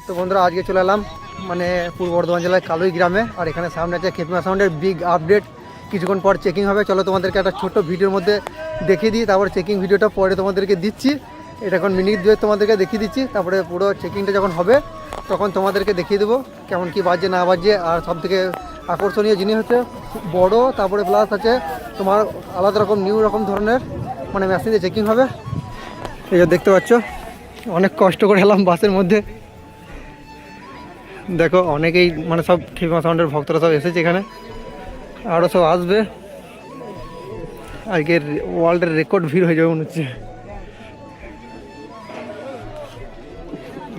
তো বন্ধুরা আজকে চলে এলাম মানে পূর্ব বর্ধমান জেলার কালুই গ্রামে। আর এখানে সামনে আছে খেপিমা সাউন্ডের বিগ আপডেট। কিছুক্ষণ পর চেকিং হবে, চলো তোমাদেরকে একটা ছোট্ট ভিডিওর মধ্যে দেখিয়ে দিই। তারপরে চেকিং ভিডিওটা পরে তোমাদেরকে দিচ্ছি। এটা এখন মিনিট 2 তোমাদেরকে দেখিয়ে দিচ্ছি। তারপরে পুরো চেকিংটা যখন হবে তখন তোমাদেরকে দেখিয়ে দেবো কেমন কি বাজছে না বাজছে। আর সবথেকে আকর্ষণীয় জিনিস হচ্ছে বড়, তারপরে প্লাস আছে তোমার আলাদা রকম নিউ রকম ধরনের মানে মেশিন দিয়ে চেকিং হবে। এই যে দেখতে পাচ্ছ, অনেক কষ্ট করে এলাম বাসের মধ্যে। দেখো অনেকেই মানে সব খেপিমা সাউন্ডের ভক্তরা সব এসেছে এখানে, আরও সব আসবে। আজকের ওয়ার্ল্ডের রেকর্ড ভিড় হয়ে যাবে মনে হচ্ছে।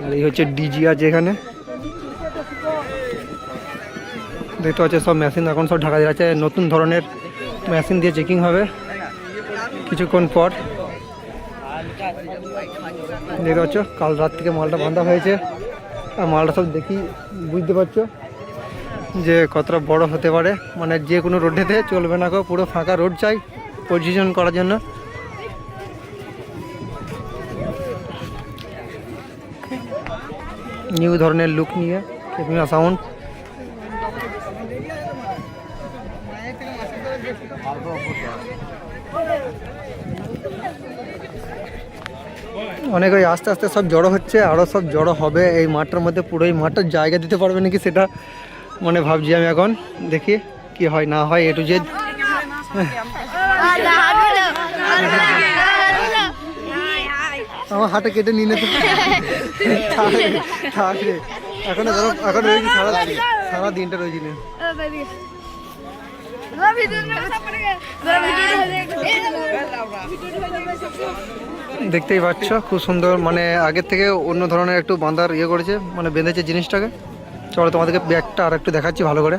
আর এই হচ্ছে ডিজি আছে এখানে, দেখতে পাচ্ছ সব মেশিন এখন সব ঢাকা দিয়ে আছে। নতুন ধরনের মেশিন দিয়ে চেকিং হবে কিছুক্ষণ পর। দেখতে পাচ্ছ কাল রাত থেকে মালটা বাঁধা হয়েছে। আর মালটা সব দেখি বুঝতে পারছো যে কতটা বড় হতে পারে। মানে যে কোনো রোডেতে চলবে না, পুরো ফাঁকা রোড চাই পজিশন করার জন্য। নিউ ধরনের লুক নিয়ে খেপিমা সাউন্ড। অনেক ওই আস্তে আস্তে সব জড়ো হচ্ছে, আরও সব জড়ো হবে এই মাঠটার মধ্যে। পুরো এই মাঠটার জায়গা দিতে পারবে নাকি সেটা মানে ভাবছি আমি এখন। দেখি কি হয় না হয়, একটু যে আমার হাটে কেটে নিয়ে নিতে থাকবে। এখন এখন রয়েছি সারা দিনটা রয়েছি না। দেখতেই পাচ্ছ খুব সুন্দর, মানে আগের থেকে অন্য ধরনের একটু বাঁধার ইয়ে করেছে, মানে বেঁধেছে জিনিসটাকে। চলো তোমাদেরকে ব্যাগটা আর একটু দেখাচ্ছি ভালো করে।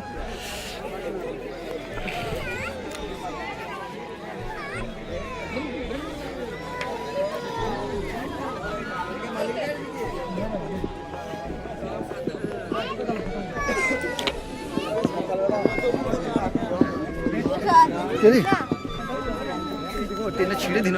ট্রেনে ছিঁড়ে দিল।